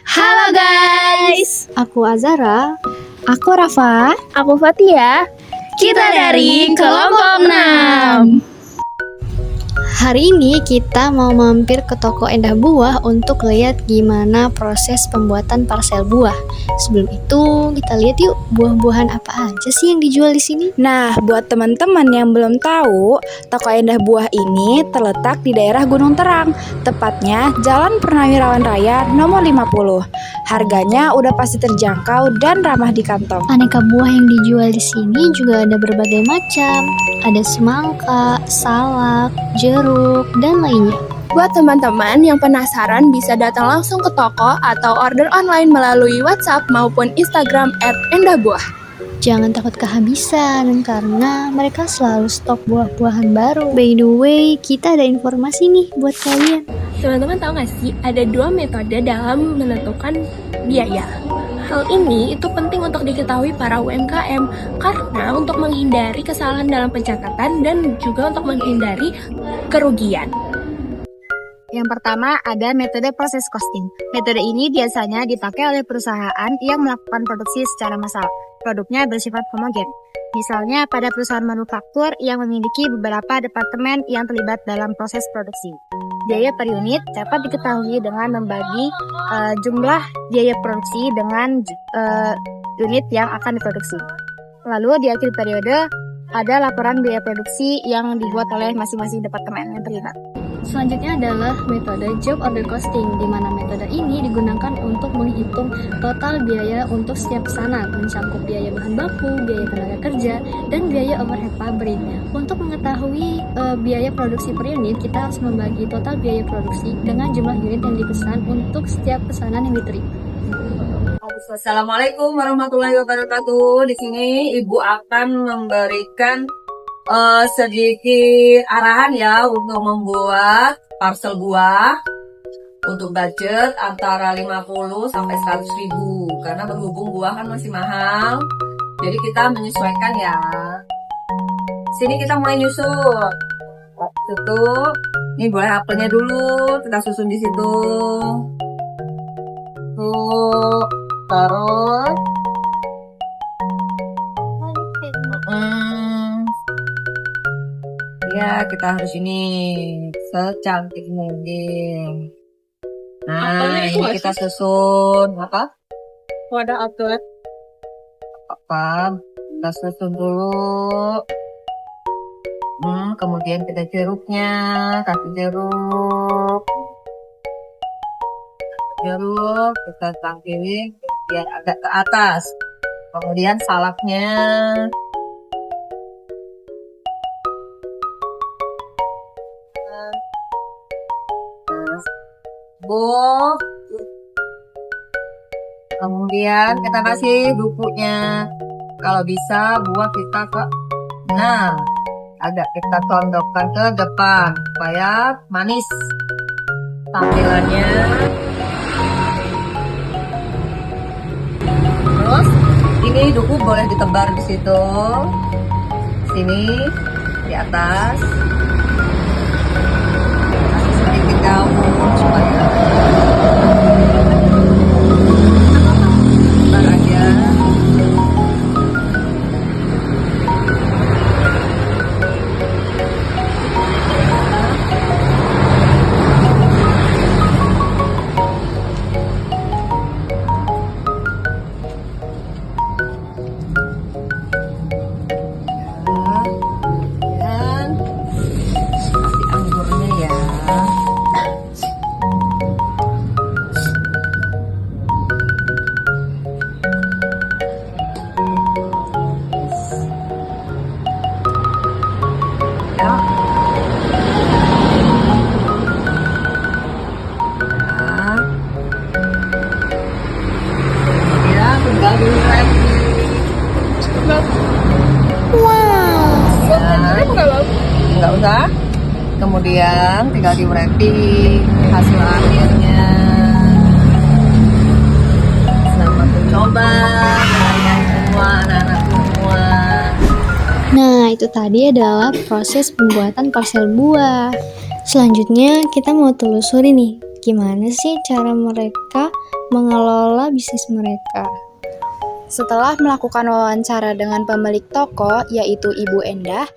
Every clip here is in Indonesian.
Halo guys, Aku Azara. aku Rafa, Aku Fatia. kita dari kelompok 6. Hari ini kita mau mampir ke toko Endah Buah untuk lihat gimana proses pembuatan parsel buah. Sebelum itu, kita lihat yuk buah-buahan apa aja sih yang dijual di sini. Nah, buat teman-teman yang belum tahu, toko Endah Buah ini terletak di daerah Gunung Terang, tepatnya Jalan Purnawirawan Raya nomor 50. Harganya udah pasti terjangkau dan ramah di kantong. Aneka buah yang dijual di sini juga ada berbagai macam. Ada semangka, salak, jeruk, dan lainnya. Buat teman-teman yang penasaran bisa datang langsung ke toko atau order online melalui WhatsApp maupun Instagram @endahbuah. Jangan takut kehabisan karena mereka selalu stok buah-buahan baru. By the way, kita ada informasi nih buat kalian. Teman-teman tahu nggak sih, ada 2 metode dalam menentukan biaya. Hal ini itu penting untuk diketahui para UMKM karena untuk menghindari kesalahan dalam pencatatan dan juga untuk menghindari kerugian. Yang pertama ada metode proses costing. Metode ini biasanya dipakai oleh perusahaan yang melakukan produksi secara massal. Produknya bersifat homogen. Misalnya pada perusahaan manufaktur yang memiliki beberapa departemen yang terlibat dalam proses produksi. Biaya per unit dapat diketahui dengan membagi jumlah biaya produksi dengan unit yang akan diproduksi. Lalu di akhir periode ada laporan biaya produksi yang dibuat oleh masing-masing departemen yang terlibat. Selanjutnya adalah metode job order costing, di mana metode ini digunakan untuk menghitung total biaya untuk setiap pesanan, mencakup biaya bahan baku, biaya tenaga kerja, dan biaya overhead pabrik. Untuk mengetahui biaya produksi per unit, kita harus membagi total biaya produksi dengan jumlah unit yang dipesan untuk setiap pesanan yang diterima. Assalamualaikum warahmatullahi wabarakatuh. Di sini Ibu akan memberikan sedikit arahan ya untuk membuat parsel buah untuk budget antara 50 sampai 100 ribu karena berhubung buah kan masih mahal, jadi kita menyesuaikan ya. Sini kita mulai nyusun. Tutup. Ini boleh apelnya dulu, kita susun di situ. Tuh, taruh. Ya, kita harus ini secantik mungkin. Nah, ini kita susun apa? Wadah outlet. Apa? Kita susun dulu. Kemudian kita jeruknya, kasih jeruk. Jeruk kita cangkirin biar agak ke atas. Kemudian salaknya. Kemudian kita kasih dukunya. Kalau bisa buah kita agak kita tondokkan ke depan supaya manis tampilannya. Terus ini duku boleh ditebar di situ, sini di atas. Sedikit daun supaya tebar aja. Dan kasih anggurnya ya. Ya, tinggal di-wrap. Nggak usah. Kemudian tinggal di-wrapping hasil akhirnya. Selamat mencoba kalian semua, anak-anak semua. Nah, itu tadi adalah proses pembuatan parsel buah. Selanjutnya, kita mau telusuri nih, gimana sih cara mereka mengelola bisnis mereka? Setelah melakukan wawancara dengan pemilik toko, yaitu Ibu Endah,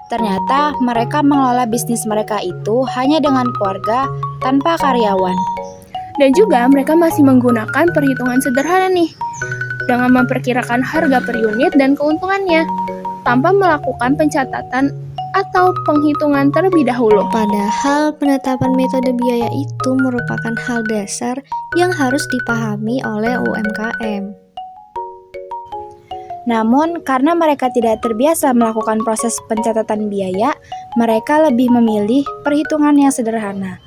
ternyata mereka mengelola bisnis mereka itu hanya dengan keluarga tanpa karyawan. Dan juga mereka masih menggunakan perhitungan sederhana nih, dengan memperkirakan harga per unit dan keuntungannya, tanpa melakukan pencatatan atau penghitungan terlebih dahulu. Padahal penetapan metode biaya itu merupakan hal dasar yang harus dipahami oleh UMKM. Namun, karena mereka tidak terbiasa melakukan proses pencatatan biaya, mereka lebih memilih perhitungan yang sederhana.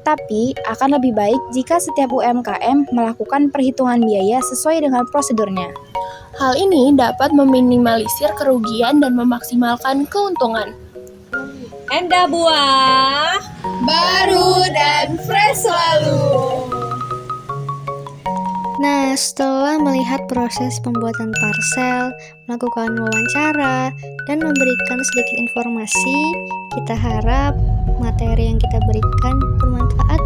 Tapi, akan lebih baik jika setiap UMKM melakukan perhitungan biaya sesuai dengan prosedurnya. Hal ini dapat meminimalisir kerugian dan memaksimalkan keuntungan. Endah Buah Baru dan fresh selalu. Nah, setelah melihat proses pembuatan parcel, melakukan wawancara, dan memberikan sedikit informasi, kita harap materi yang kita berikan bermanfaat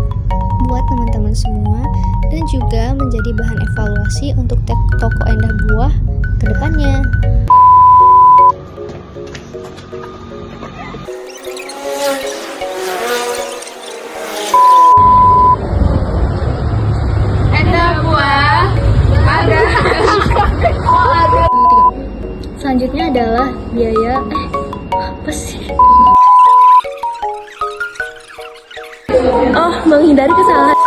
buat teman-teman semua dan juga menjadi bahan evaluasi untuk toko Endah Buah ke depannya. Selanjutnya adalah biaya apa sih? Oh, menghindari kesalahan.